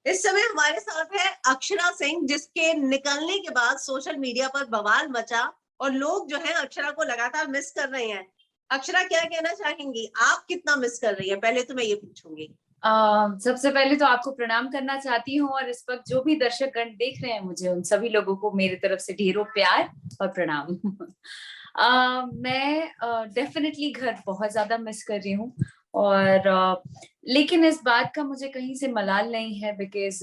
इस समय हमारे साथ है अक्षरा सिंह, जिसके निकलने के बाद सोशल मीडिया पर बवाल मचा और लोग जो है अक्षरा को लगातार मिस कर रहे हैं। अक्षरा, क्या कहना चाहेंगी? आप कितना मिस कर रही हैं? पहले तो मैं ये पूछूंगी। सबसे पहले तो आपको प्रणाम करना चाहती हूँ, और इस वक्त जो भी दर्शक गण देख रहे हैं मुझे, उन सभी लोगों को मेरी तरफ से ढेरों प्यार और प्रणाम। मैं डेफिनेटली घर बहुत ज्यादा मिस कर रही हूँ, और लेकिन इस बात का मुझे कहीं से मलाल नहीं है, बिकॉज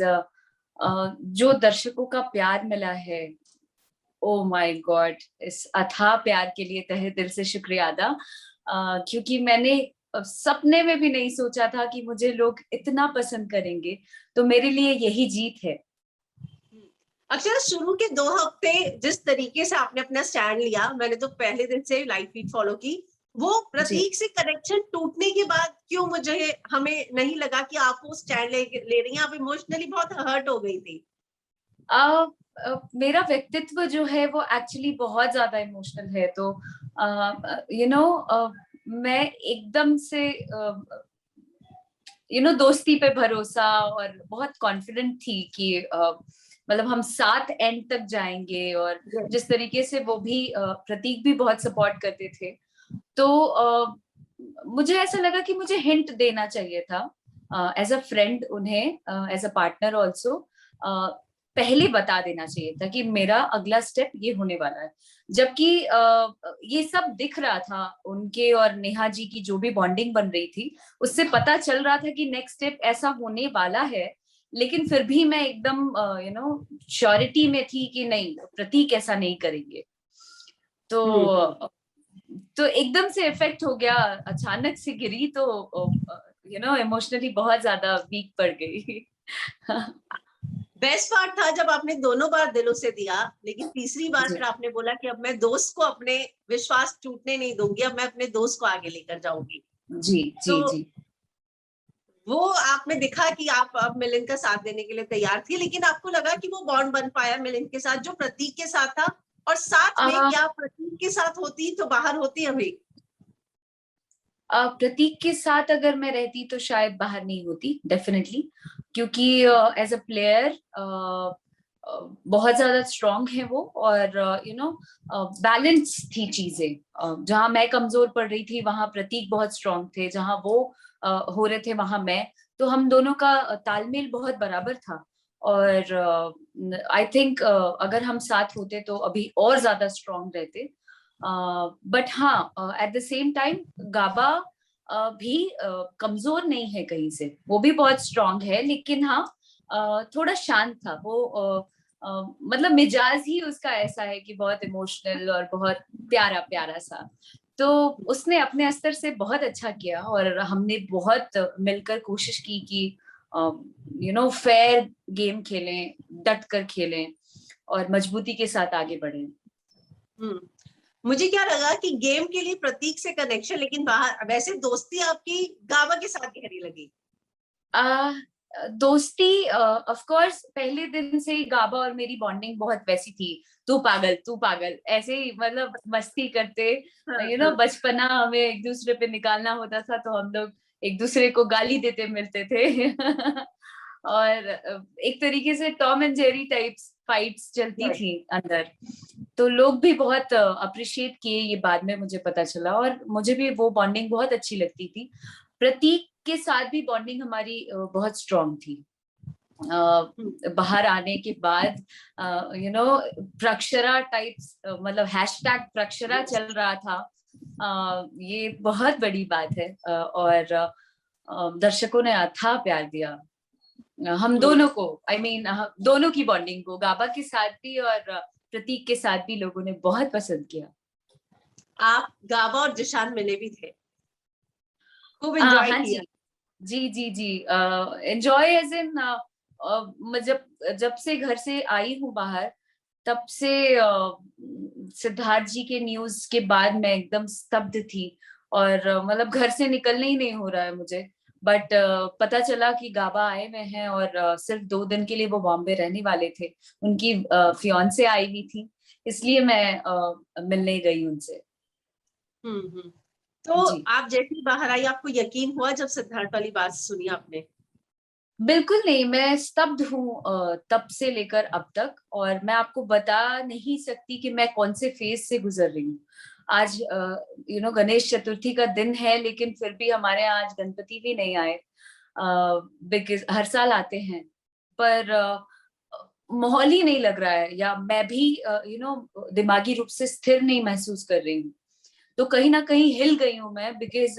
जो दर्शकों का प्यार मिला है, ओ माय गॉड, इस अथाह प्यार के लिए तहे दिल से शुक्रिया अदा। क्योंकि मैंने सपने में भी नहीं सोचा था कि मुझे लोग इतना पसंद करेंगे, तो मेरे लिए यही जीत है। अक्षरा, शुरू के 2 हफ्ते जिस तरीके से आपने अपना स्टैंड लिया, मैंने तो पहले दिन से लाइव फीड फॉलो की। वो जी। प्रतीक से कनेक्शन टूटने के बाद क्यों मुझे हमें नहीं लगा कि आप वो स्टैंड ले रही हैं? आप इमोशनली बहुत हर्ट हो गई थी। मेरा व्यक्तित्व जो है वो एक्चुअली बहुत ज्यादा इमोशनल है, तो यू नो मैं एकदम से दोस्ती पे भरोसा और बहुत कॉन्फिडेंट थी कि मतलब हम साथ एंड तक जाएंगे, और जिस तरीके से वो भी प्रतीक भी बहुत सपोर्ट करते थे, तो मुझे ऐसा लगा कि मुझे हिंट देना चाहिए था एज अ फ्रेंड उन्हें, एज अ पार्टनर ऑल्सो, पहले बता देना चाहिए था कि मेरा अगला स्टेप ये होने वाला है। जबकि ये सब दिख रहा था, उनके और नेहा जी की जो भी बॉन्डिंग बन रही थी, उससे पता चल रहा था कि नेक्स्ट स्टेप ऐसा होने वाला है। लेकिन फिर भी मैं एकदम श्योरिटी में थी कि नहीं, प्रतीक ऐसा नहीं करेंगे। तो एकदम से इफेक्ट हो गया, अचानक से गिरी, तो इमोशनली बहुत ज्यादा वीक पड़ गई। बेस्ट पार्ट था जब आपने दोनों बार दिलों से दिया, लेकिन तीसरी बार जी फिर आपने बोला कि अब मैं दोस्त को अपने विश्वास टूटने नहीं दूंगी, अब मैं अपने दोस्त को आगे लेकर जाऊंगी। जी तो जी जी। वो आप में दिखा कि आप अब मिलिंद का साथ देने के लिए तैयार थी, लेकिन आपको लगा कि वो बॉन्ड बन पाया मिलिंद के साथ जो प्रतीक के साथ था? और साथ में आ, क्या प्रतीक के साथ होती तो बाहर होती अभी? प्रतीक के साथ अगर मैं रहती तो शायद बाहर नहीं होती, डेफिनेटली। क्योंकि एज अ प्लेयर बहुत ज्यादा स्ट्रांग है वो, और बैलेंस थी चीजें। जहां मैं कमजोर पड़ रही थी वहां प्रतीक बहुत स्ट्रांग थे, जहां वो हो रहे थे वहां मैं, तो हम दोनों का तालमेल बहुत बराबर था। और आई थिंक अगर हम साथ होते तो अभी और ज्यादा स्ट्रांग रहते। बट हाँ, एट द सेम टाइम गाबा भी कमजोर नहीं है कहीं से, वो भी बहुत स्ट्रांग है, लेकिन हाँ, थोड़ा शांत था वो। मतलब मिजाज ही उसका ऐसा है कि बहुत इमोशनल और बहुत प्यारा प्यारा सा। तो उसने अपने स्तर से बहुत अच्छा किया, और हमने बहुत मिलकर कोशिश की कि फेयर गेम खेलें, डट कर खेलें, और मजबूती के साथ आगे बढ़ें। हम्म मुझे क्या लगा कि गेम के लिए प्रतीक से कनेक्शन, लेकिन बाहर वैसे दोस्ती आपकी गाबा के साथ गहरी लगी। आ, दोस्ती ऑफ कोर्स पहले दिन से ही गाबा और मेरी बॉन्डिंग बहुत वैसी थी। तू पागल, तू पागल, ऐसे ही मतलब मस्ती करते। हाँ, हाँ। बचपना हमें एक दूसरे पे निकालना होता था, तो हम लोग एक दूसरे को गाली देते मिलते थे। और एक तरीके से Tom and Jerry types fights चलती थी अंदर। तो लोग भी बहुत अप्रिशिएट किए, ये बाद में मुझे पता चला, और मुझे भी वो बॉन्डिंग बहुत अच्छी लगती थी। प्रतीक के साथ भी बॉन्डिंग हमारी बहुत स्ट्रांग थी। बाहर आने के बाद प्रक्षरा टाइप्स, मतलब हैशटैग प्रक्षरा चल रहा था। ये बहुत बड़ी बात है, और दर्शकों ने अथाह प्यार दिया हम हम्म दोनों को। आई मीन दोनों की बॉन्डिंग को, गाबा के साथ भी और प्रतीक के साथ भी लोगों ने बहुत पसंद किया। आप गाबा और जिशान मिले भी थे, खूब एंजॉय हाँ किया। जी, जी जी जी। एंजॉय एज इन, जब जब से घर से आई हूँ बाहर, तब से सिद्धार्थ जी के न्यूज के बाद मैं एकदम स्तब्ध थी, और मतलब घर से निकलने ही नहीं हो रहा है मुझे। बट पता चला कि गाबा आए हुए हैं, और सिर्फ 2 दिन के लिए वो बॉम्बे रहने वाले थे। उनकी फियांसे आई हुई थी, इसलिए मैं मिलने गई उनसे। हम्म तो जी। आप जैसे ही बाहर आई, आपको यकीन हुआ जब सिद्धार्थ वाली बात सुनी आपने? बिल्कुल नहीं, मैं स्तब्ध हूँ तब से लेकर अब तक, और मैं आपको बता नहीं सकती कि मैं कौन से फेज से गुजर रही हूँ। आज गणेश चतुर्थी का दिन है, लेकिन फिर भी हमारे यहाँ आज गणपति भी नहीं आए, बिकॉज हर साल आते हैं, पर माहौल ही नहीं लग रहा है, या मैं भी दिमागी रूप से स्थिर नहीं महसूस कर रही हूँ। तो कहीं ना कहीं हिल गई हूँ मैं, बिकॉज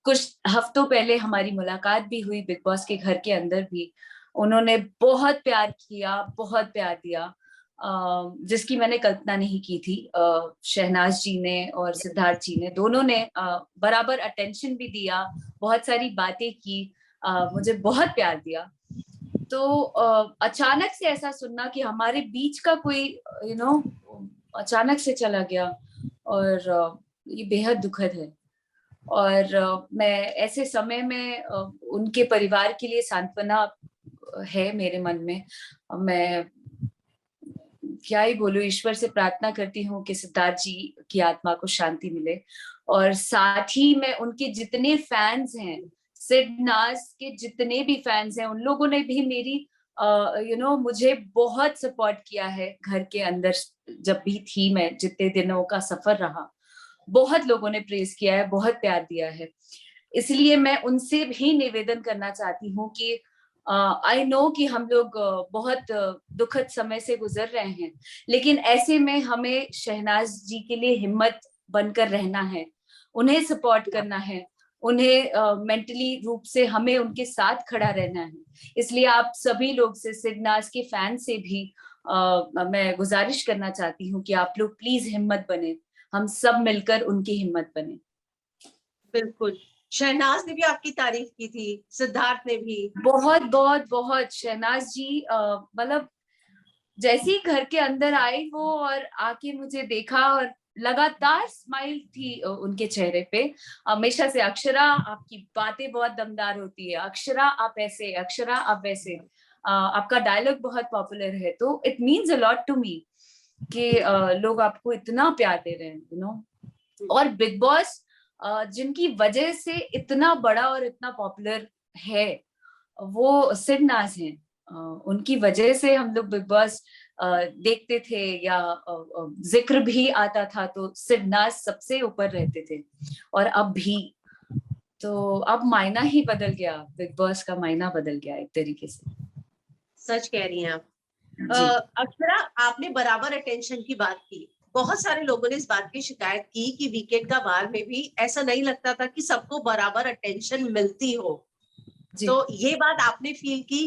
कुछ हफ्तों पहले हमारी मुलाकात भी हुई बिग बॉस के घर के अंदर भी। उन्होंने बहुत प्यार किया, बहुत प्यार दिया, जिसकी मैंने कल्पना नहीं की थी। शहनाज जी ने और सिद्धार्थ जी ने, दोनों ने बराबर अटेंशन भी दिया, बहुत सारी बातें की, मुझे बहुत प्यार दिया। तो अचानक से ऐसा सुनना कि हमारे बीच का कोई अचानक से चला गया, और ये बेहद दुखद है। और मैं ऐसे समय में उनके परिवार के लिए सांत्वना है मेरे मन में। मैं क्या ही बोलूं, ईश्वर से प्रार्थना करती हूँ कि सिद्धार्थ जी की आत्मा को शांति मिले, और साथ ही मैं उनके जितने फैंस हैं, सिड नाज के जितने भी फैंस हैं, उन लोगों ने भी मेरी मुझे बहुत सपोर्ट किया है घर के अंदर। जब भी थी मैं, जितने दिनों का सफर रहा, बहुत लोगों ने प्रेज किया है, बहुत प्यार दिया है। इसलिए मैं उनसे भी निवेदन करना चाहती हूँ कि आई नो कि हम लोग बहुत दुखद समय से गुजर रहे हैं, लेकिन ऐसे में हमें शहनाज जी के लिए हिम्मत बनकर रहना है, उन्हें सपोर्ट करना है, उन्हें मेंटली रूप से हमें उनके साथ खड़ा रहना है। इसलिए आप सभी लोग से, सिडनाज के फैन से भी मैं गुजारिश करना चाहती हूँ कि आप लोग प्लीज हिम्मत बने, हम सब मिलकर उनकी हिम्मत बने। बिल्कुल, शहनाज ने भी आपकी तारीफ की थी, सिद्धार्थ ने भी। बहुत बहुत बहुत। शहनाज जी मतलब जैसे ही घर के अंदर आई वो, और आके मुझे देखा, और लगातार स्माइल थी उनके चेहरे पे हमेशा से। अक्षरा, आपकी बातें बहुत दमदार होती है, अक्षरा आप ऐसे, अक्षरा आप वैसे, आपका डायलॉग बहुत पॉपुलर है। तो it means a lot to me कि लोग आपको इतना प्यार दे रहे हैं, और बिग बॉस जिनकी वजह से इतना बड़ा और इतना पॉपुलर है, वो सिड नाज हैं। उनकी वजह से हम लोग बिग बॉस देखते थे, या जिक्र भी आता था तो सिड नाज सबसे ऊपर रहते थे, और अब भी। तो अब मायना ही बदल गया, बिग बॉस का मायना बदल गया एक तरीके से। सच कह रही हैं आप। जी। अक्षरा, आपने बराबर अटेंशन की बात की। बहुत सारे लोगों ने इस बात की शिकायत की कि वीकेंड का बार में भी ऐसा नहीं लगता था कि सबको बराबर अटेंशन मिलती हो। जी। तो ये बात आपने फील की?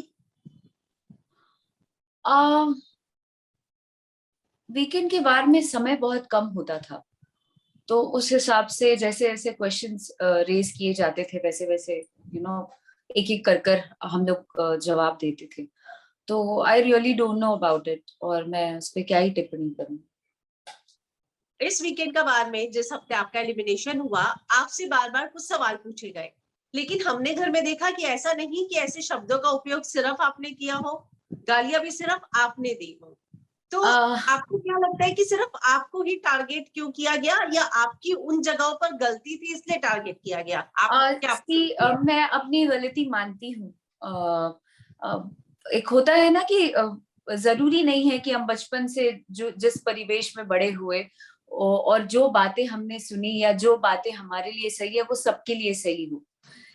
वीकेंड के बार में समय बहुत कम होता था, तो उस हिसाब से जैसे जैसे क्वेश्चंस रेज किए जाते थे, वैसे वैसे एक एक कर कर हम लोग जवाब देते थे। तो I really don't know about it, और मैं उस पर क्या ही टिप्पणी करूं। इस वीकेंड का बार में जिस हफ्ते आपका एलिमिनेशन हुआ, आपसे बार बार कुछ सवाल पूछे गए, लेकिन हमने घर में देखा कि ऐसा नहीं कि ऐसे शब्दों का उपयोग सिर्फ आपने किया हो, गालियां भी सिर्फ आपने दी हो। तो आपको क्या लगता है कि सिर्फ आपको ही टारगेट क्यों किया गया, या आपकी उन जगहों पर गलती थी इसलिए टारगेट किया गया? आप क्या मैं अपनी गलती मानती हूँ। एक होता है ना कि जरूरी नहीं है कि हम बचपन से जो जिस परिवेश में बड़े हुए, और जो बातें हमने सुनी या जो बातें हमारे लिए सही है वो सबके लिए सही हो,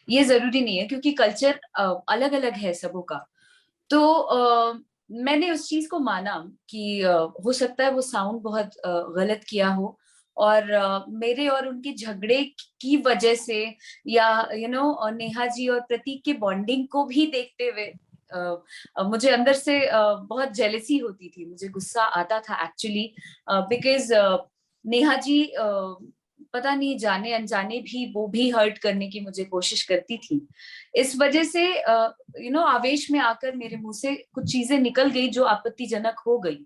ये जरूरी नहीं है, क्योंकि कल्चर अलग अलग है सबों का। तो मैंने उस चीज को माना कि हो सकता है वो साउंड बहुत गलत किया हो, और मेरे और उनके झगड़े की वजह से, या नेहा जी और प्रतीक के बॉन्डिंग को भी देखते हुए मुझे अंदर से बहुत जेलसी होती थी, मुझे गुस्सा आता था एक्चुअली, बिकॉज नेहा जी पता नहीं जाने अनजाने भी वो भी हर्ट करने की मुझे कोशिश करती थी। इस वजह से आवेश में आकर मेरे मुंह से कुछ चीजें निकल गई जो आपत्तिजनक हो गई,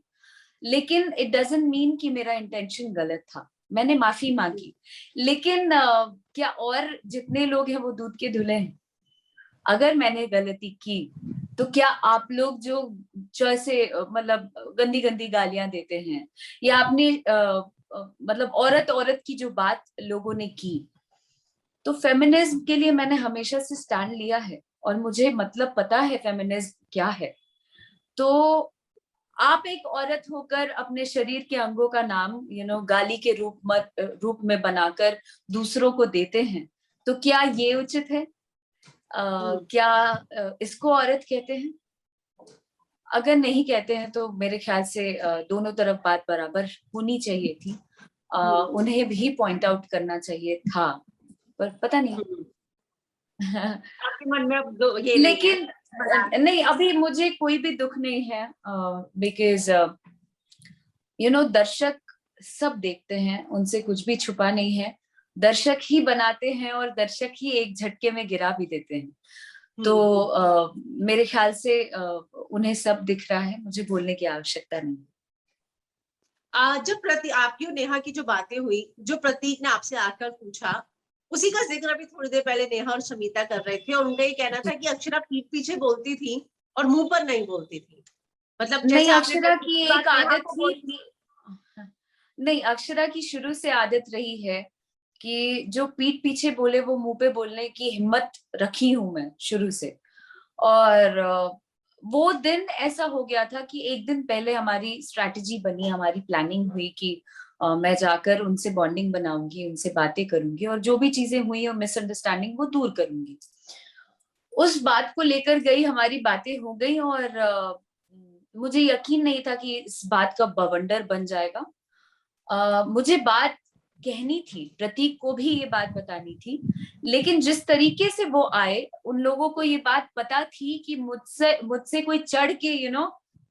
लेकिन इट डजंट मीन कि मेरा इंटेंशन गलत था। मैंने माफी मांगी, लेकिन क्या और जितने लोग हैं वो दूध के धुले हैं। अगर मैंने गलती की तो क्या आप लोग जो जैसे मतलब गंदी गंदी गालियां देते हैं, या आपने मतलब औरत औरत की जो बात लोगों ने की, तो फेमिनिज्म के लिए मैंने हमेशा से स्टैंड लिया है, और मुझे मतलब पता है फेमिनिज्म क्या है, तो आप एक औरत होकर अपने शरीर के अंगों का नाम गाली के रूप में बनाकर दूसरों को देते हैं, तो क्या ये उचित है? क्या इसको औरत कहते हैं? अगर नहीं कहते हैं तो मेरे ख्याल से दोनों तरफ बात बराबर होनी चाहिए थी। उन्हें भी पॉइंट आउट करना चाहिए था, पर पता नहीं। आपके मन में अब ये लेकिन नहीं, अभी मुझे कोई भी दुख नहीं है, बिकॉज दर्शक सब देखते हैं, उनसे कुछ भी छुपा नहीं है। दर्शक ही बनाते हैं और दर्शक ही एक झटके में गिरा भी देते हैं। तो मेरे ख्याल से उन्हें सब दिख रहा है, मुझे बोलने की आवश्यकता नहीं। जब आपकी और नेहा की जो बातें हुई, जो प्रतीक ने आपसे आकर पूछा, उसी का जिक्र अभी थोड़ी देर पहले नेहा और शमिता कर रहे थे, और उनका ये कहना था कि अक्षरा पीठ पीछे बोलती थी और मुंह पर नहीं बोलती थी। मतलब नहीं, जैसे अक्षरा की एक आदत थी, नहीं, अक्षरा की शुरू से आदत रही है कि जो पीठ पीछे बोले वो मुंह पे बोलने की हिम्मत रखी हूं मैं शुरू से। और वो दिन ऐसा हो गया था कि एक दिन पहले हमारी स्ट्रैटेजी बनी, हमारी प्लानिंग हुई कि मैं जाकर उनसे बॉन्डिंग बनाऊंगी, उनसे बातें करूंगी, और जो भी चीजें हुई और मिसअंडरस्टैंडिंग वो दूर करूंगी। उस बात को लेकर गई, हमारी बातें हो गई, और मुझे यकीन नहीं था कि इस बात का बवंडर बन जाएगा। मुझे बात कहनी थी, प्रतीक को भी ये बात बतानी थी, लेकिन जिस तरीके से वो आए, उन लोगों को ये बात पता थी कि मुझसे कोई चढ़ के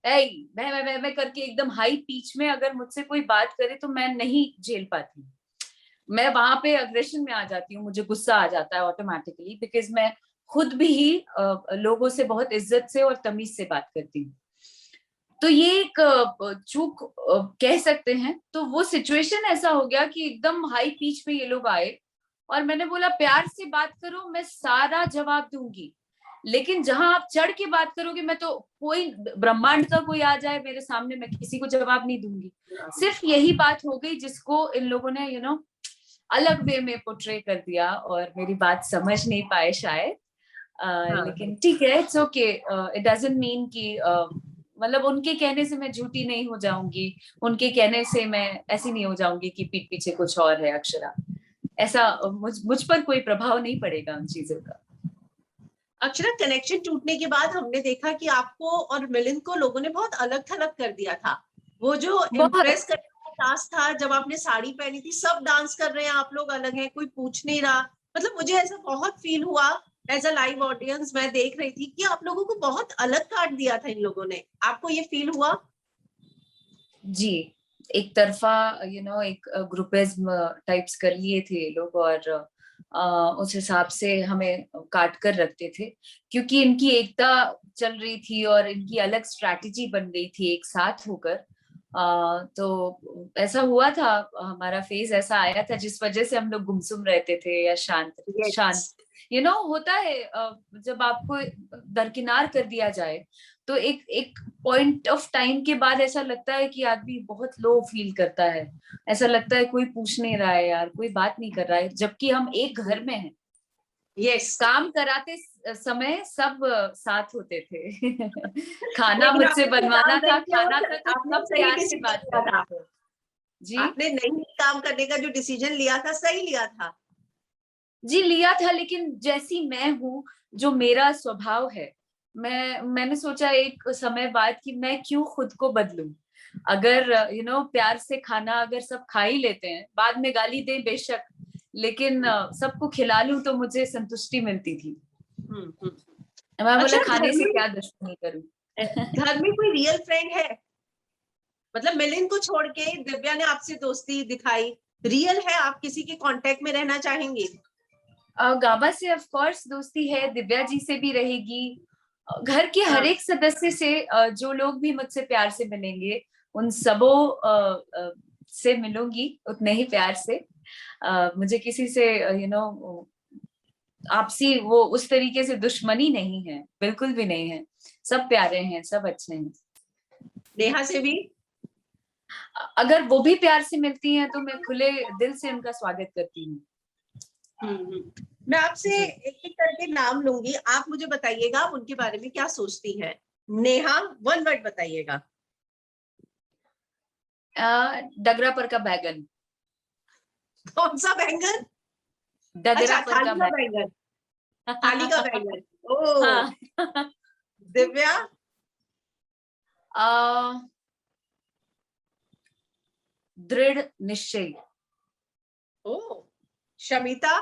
मैं करके एकदम हाई पिच में अगर मुझसे कोई बात करे तो मैं नहीं झेल पाती। मैं वहां पे अग्रेशन में आ जाती हूँ, मुझे गुस्सा आ जाता है ऑटोमेटिकली, बिकॉज मैं खुद भी लोगों से बहुत इज्जत से और तमीज से बात करती हूँ। तो ये एक चूक कह सकते हैं। तो वो सिचुएशन ऐसा हो गया कि एकदम हाई पिच पे ये लोग आए, और मैंने बोला प्यार से बात करो, मैं सारा जवाब दूंगी, लेकिन जहां आप चढ़ के बात करोगे, मैं तो कोई ब्रह्मांड का कोई आ जाए मेरे सामने, मैं किसी को जवाब नहीं दूंगी। सिर्फ यही बात हो गई जिसको इन लोगों ने अलग वे में पोर्ट्रे कर दिया, और मेरी बात समझ नहीं पाए शायद। लेकिन ठीक है, it's okay. It doesn't mean कि मतलब उनके कहने से मैं झूठी नहीं हो जाऊंगी, उनके कहने से मैं ऐसी नहीं हो जाऊंगी कि पीठ पीछे कुछ और है अक्षरा। ऐसा मुझ पर कोई प्रभाव नहीं पड़ेगा उन चीजों का। अक्षरा, कनेक्शन टूटने के बाद हमने देखा कि आपको और मिलिंद को लोगों ने बहुत अलग थलग कर दिया था। वो जो इम्प्रेस करने का टास्क था, जब आपने साड़ी पहनी थी, सब डांस कर रहे हैं, आप लोग अलग हैं, कोई पूछ नहीं रहा। मतलब मुझे ऐसा बहुत फील हुआ, एज अ लाइव ऑडियंस मैं देख रही थी कि आप लोगों को बहुत अलग काट दिया था इन लोगों ने। आपको ये फील हुआ? जी, एक तरफा एक ग्रुपिज्म टाइप्स कर लिए थे लोग, और उस हिसाब से हमें काट कर रखते थे, क्योंकि इनकी एकता चल रही थी और इनकी अलग स्ट्रैटेजी बन गई थी एक साथ होकर। तो ऐसा हुआ था, हमारा फेज ऐसा आया था जिस वजह से हम लोग गुमसुम रहते थे या शांत शांत। होता है, जब आपको दरकिनार कर दिया जाए तो एक पॉइंट ऑफ टाइम के बाद ऐसा लगता है कि आदमी बहुत लो फील करता है। ऐसा लगता है कोई पूछ नहीं रहा है यार, कोई बात नहीं कर रहा है, जबकि हम एक घर में हैं। यस। काम कराते समय सब साथ होते थे। खाना मुझसे बनवाना था, खाना था, तो आपने सब सही प्यार से डिसीजन बात लिया कर था। रहे थे। जी, आपने नहीं काम करने का जो डिसीजन लिया था, सही लिया था। जी लिया था, लेकिन जैसी मैं हूँ, जो मेरा स्वभाव है, मैंने सोचा एक समय बाद कि मैं क्यों खुद को बदलूं। अगर प्यार से खाना अगर सब खा ही लेते हैं, बाद में गाली दें बेशक, लेकिन सबको खिला लूं तो मुझे संतुष्टि मिलती थी। मैं बोला अच्छा, खाने से क्या दुश्मनी करूं। घर में कोई रियल फ्रेंड है? मतलब मिलिंद को छोड़ के दिव्या ने आपसे दोस्ती दिखाई, रियल है? आप किसी के कांटेक्ट में रहना चाहेंगे? गाबा से ऑफ कोर्स दोस्ती है, दिव्या जी से भी रहेगी, घर के हर एक सदस्य से। जो लोग भी मुझसे प्यार से मिलेंगे, उन सबों से मिलूंगी उतने ही प्यार से। मुझे किसी से आपसी वो उस तरीके से दुश्मनी नहीं है, बिल्कुल भी नहीं है। सब प्यारे हैं, सब अच्छे हैं। नेहा से भी? अगर वो भी प्यार से मिलती हैं तो मैं खुले दिल से उनका स्वागत करती हूँ। मैं आपसे एक एक करके करके नाम लूंगी, आप मुझे बताइएगा आप उनके बारे में क्या सोचती हैं। नेहा, 1 वर्ड बताइएगा। डगरा पर का बैगन। कौन सा बैंगन? डगरा अच्छा, पर थाली का का बैंगन। थाली का बैगन। बैंगन। ओ, हाँ। दिव्या? दृढ़ निश्चय। ओ, शमिता?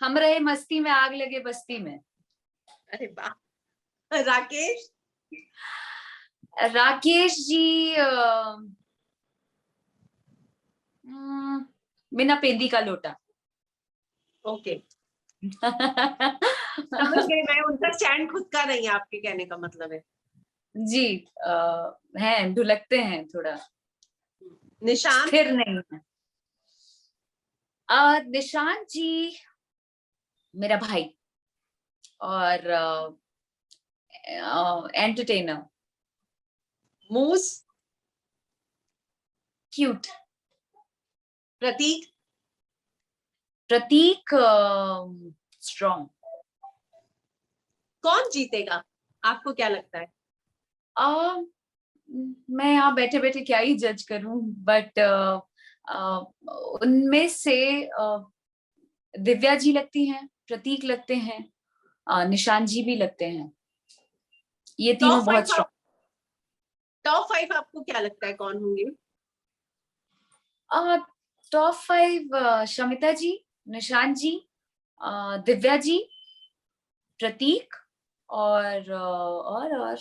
हम रहे मस्ती में, आग लगे बस्ती में। अरे वाह। राकेश? राकेश जी बिना पेंदी का लोटा। ओके, समझ गई मैं, उनका स्टैंड खुद का नहीं है, आपके कहने का मतलब है। जी, हैं, ढुलकते हैं थोड़ा, निशान? स्थिर नहीं है। निशांत जी मेरा भाई और एंटरटेनर। मूस? क्यूट। प्रतीक? प्रतीक स्ट्रॉन्ग। कौन जीतेगा, आपको क्या लगता है? मैं यहाँ बैठे बैठे क्या ही जज करूं, बट उनमें से दिव्या जी लगती हैं, प्रतीक लगते हैं, निशांत जी भी लगते हैं। ये टॉप तीनों बहुत 5 स्ट्रॉन्ग। टॉप 5 आपको क्या लगता है कौन होंगे? टॉप 5 शमिता जी, निशांत जी, दिव्या जी, प्रतीक और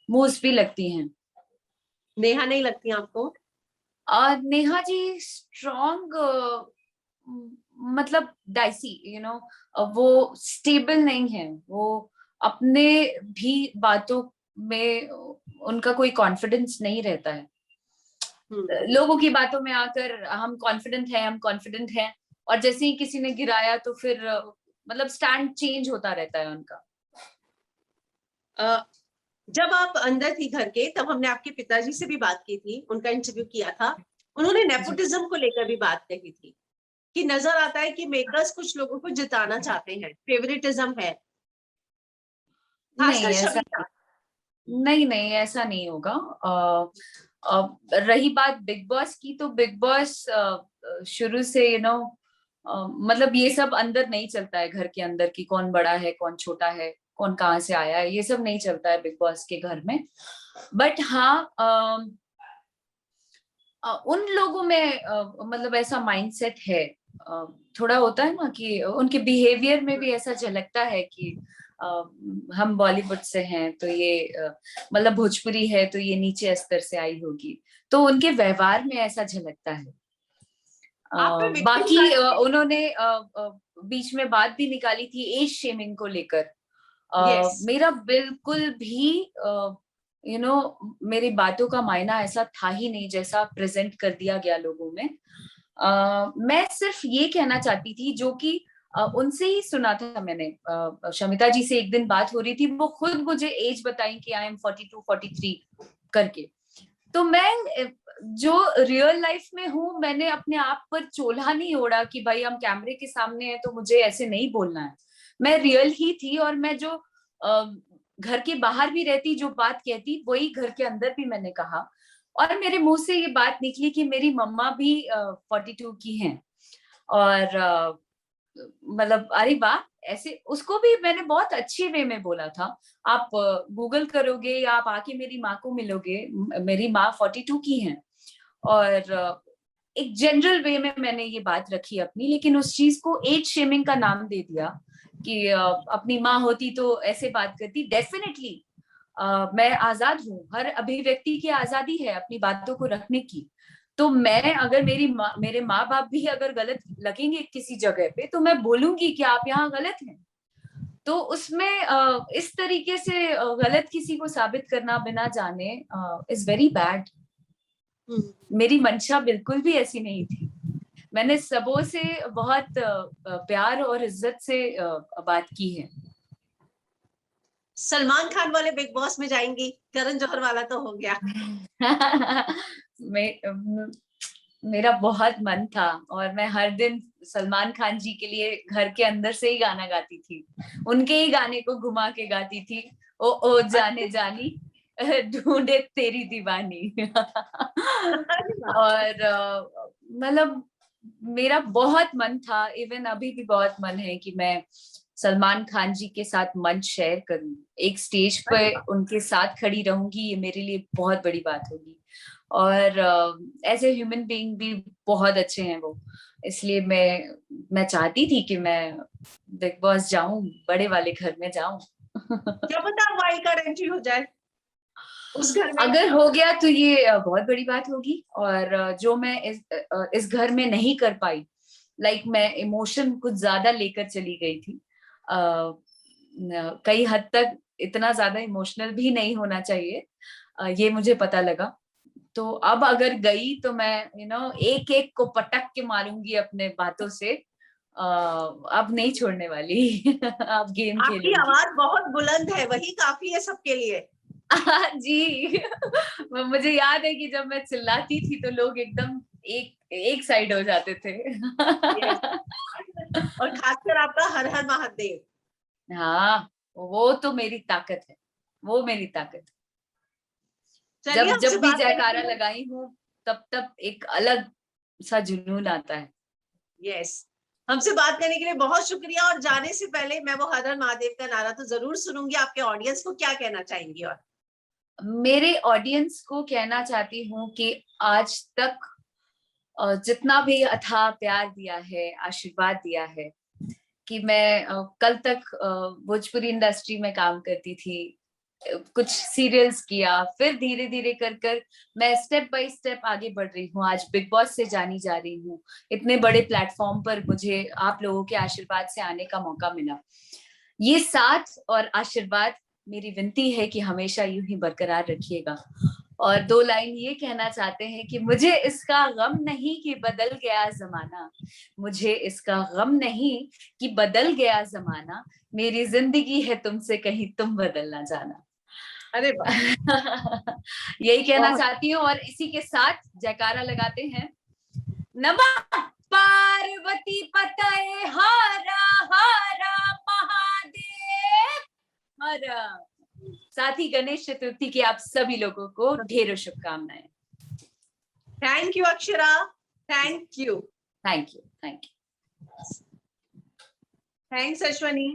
मूस भी लगती हैं। नेहा नहीं लगती आपको? नेहा जी स्ट्रॉन्ग, मतलब डाइसी, वो स्टेबल नहीं है, वो अपने भी बातों में उनका कोई कॉन्फिडेंस नहीं रहता है। लोगों की बातों में आकर हम कॉन्फिडेंट हैं, और जैसे ही किसी ने गिराया तो फिर मतलब स्टैंड चेंज होता रहता है उनका। जब आप अंदर थी घर के, तब हमने आपके पिताजी से भी बात की थी, उनका इंटरव्यू किया था। उन्होंने जी नेपोटिज्म को लेकर भी बात कही थी कि नजर आता है कि मेकर्स कुछ लोगों को जिताना चाहते हैं, फेवरेटिज्म है, नहीं, खासकर ऐसा शमिता। नहीं, नहीं, ऐसा नहीं होगा। रही बात बिग बॉस की, तो बिग बॉस शुरू से मतलब ये सब अंदर नहीं चलता है, घर के अंदर की कौन बड़ा है कौन छोटा है, कौन कहाँ से आया है, ये सब नहीं चलता है बिग बॉस के घर में। बट हाँ, उन लोगों में मतलब ऐसा माइंडसेट है, थोड़ा होता है ना कि उनके बिहेवियर में भी ऐसा झलकता है कि अ, हम बॉलीवुड से हैं तो ये मतलब भोजपुरी है तो ये नीचे स्तर से आई होगी, तो उनके व्यवहार में ऐसा झलकता है। आपने विक्टिम बाकी कार्ड? उन्होंने बीच में बात भी निकाली थी एज शेमिंग को लेकर। यस। मेरा बिल्कुल भी मेरी बातों का मायना ऐसा था ही नहीं जैसा प्रेजेंट कर दिया गया लोगों में। मैं सिर्फ ये कहना चाहती थी, जो कि उनसे ही सुना था मैंने, शमिता जी से एक दिन बात हो रही थी, वो खुद मुझे एज बताई कि आई एम 42 43 करके। तो मैं जो रियल लाइफ में हूँ, मैंने अपने आप पर चोला नहीं ओढ़ा कि भाई हम कैमरे के सामने हैं तो मुझे ऐसे नहीं बोलना है। मैं रियल ही थी, और मैं जो घर के बाहर भी रहती, जो बात कहती, वही घर के अंदर भी मैंने कहा। और मेरे मुंह से ये बात निकली कि मेरी मम्मा भी 42 की हैं। और मतलब अरे वाह, ऐसे उसको भी मैंने बहुत अच्छे वे में बोला था। आप गूगल करोगे या आप आके मेरी माँ को मिलोगे, मेरी माँ 42 की हैं। और एक जनरल वे में मैंने ये बात रखी अपनी, लेकिन उस चीज को एज शेमिंग का नाम दे दिया कि अपनी माँ होती तो ऐसे बात करती। डेफिनेटली मैं आजाद हूँ, हर अभिव्यक्ति की आजादी है अपनी बातों को रखने की। तो मैं अगर मेरे माँ बाप भी अगर गलत लगेंगे किसी जगह पे, तो मैं बोलूंगी कि आप यहाँ गलत हैं। तो उसमें इस तरीके से गलत किसी को साबित करना बिना जाने इज वेरी बैड। मेरी मंशा बिल्कुल भी ऐसी नहीं थी। मैंने सबों से बहुत प्यार और इज्जत से बात की है। सलमान खान वाले बिग बॉस में जाएंगी? करण जौहर वाला तो हो गया। मैं मेरा बहुत मन था और मैं हर दिन सलमान खान जी के लिए घर के अंदर से ही गाना गाती थी, उनके ही गाने को घुमा के गाती थी। ओ जाने जानी, ढूंढे तेरी दीवानी। अरे वाह। और मतलब मेरा बहुत मन था, इवन अभी भी बहुत मन है कि मैं सलमान खान जी के साथ मंच शेयर करूं, एक स्टेज पे अरे वाह। उनके साथ खड़ी रहूंगी, ये मेरे लिए बहुत बड़ी बात होगी। और एज ए ह्यूमन बीइंग भी बहुत अच्छे हैं वो, इसलिए मैं चाहती थी कि मैं बिग बॉस जाऊं, बड़े वाले घर में जाऊं। क्या पता वाइल्ड कार्ड एंट्री हो जाए उस घर में। अगर हो गया तो ये बहुत बड़ी बात होगी। और जो मैं इस घर में नहीं कर पाई, लाइक मैं इमोशन कुछ ज्यादा लेकर चली गई थी, कई हद तक इतना ज्यादा इमोशनल भी नहीं होना चाहिए, ये मुझे पता लगा। तो अब अगर गई तो मैं एक एक को पटक के मारूंगी अपने बातों से, अब नहीं छोड़ने वाली। अब गेम आपकी खेलूंगी। आवाज बहुत बुलंद है, वही काफी है सबके लिए। जी। मुझे याद है कि जब मैं चिल्लाती थी तो लोग एकदम एक एक साइड हो जाते थे। यस। और खासकर आपका हर हर महादेव। हाँ, वो तो मेरी ताकत है, वो मेरी ताकत है। चलिए जब हमसे जब भी बात करके। जयकारा लगाई हूँ, तब तब एक अलग सा जुनून आता है। यस। हमसे बात करने के लिए बहुत शुक्रिया। और जाने से पहले मैं वो हर हर महादेव का नारा तो जरूर सुनूंगी, आपके ऑडियंस को क्या कहना चाहेंगी? और मेरे ऑडियंस को कहना चाहती हूँ कि आज तक जितना भी अथाह प्यार दिया है, आशीर्वाद दिया है, कि मैं कल तक भोजपुरी इंडस्ट्री में काम करती थी, कुछ सीरियल्स किया, फिर धीरे धीरे कर कर मैं स्टेप बाय स्टेप आगे बढ़ रही हूँ, आज बिग बॉस से जानी जा रही हूँ, इतने बड़े प्लेटफॉर्म पर मुझे आप लोगों के आशीर्वाद से आने का मौका मिला। ये साथ और आशीर्वाद, मेरी विनती है कि हमेशा यूं ही बरकरार रखिएगा। और दो लाइन ये कहना चाहते हैं कि मुझे इसका गम नहीं कि बदल गया जमाना, मुझे इसका गम नहीं कि बदल गया जमाना, मेरी जिंदगी है तुमसे कहीं तुम बदल ना जाना। अरे वाह। यही कहना बहुत। चाहती हूँ और इसी के साथ जयकारा लगाते हैं। नमः पार्वती पतये हारा हारा महादेव हरा। साथ ही गणेश चतुर्थी की आप सभी लोगों को ढेरों शुभकामनाएं। Thank you Akshara. Thank you. Thank you. Thank you. Thanks Ashwani.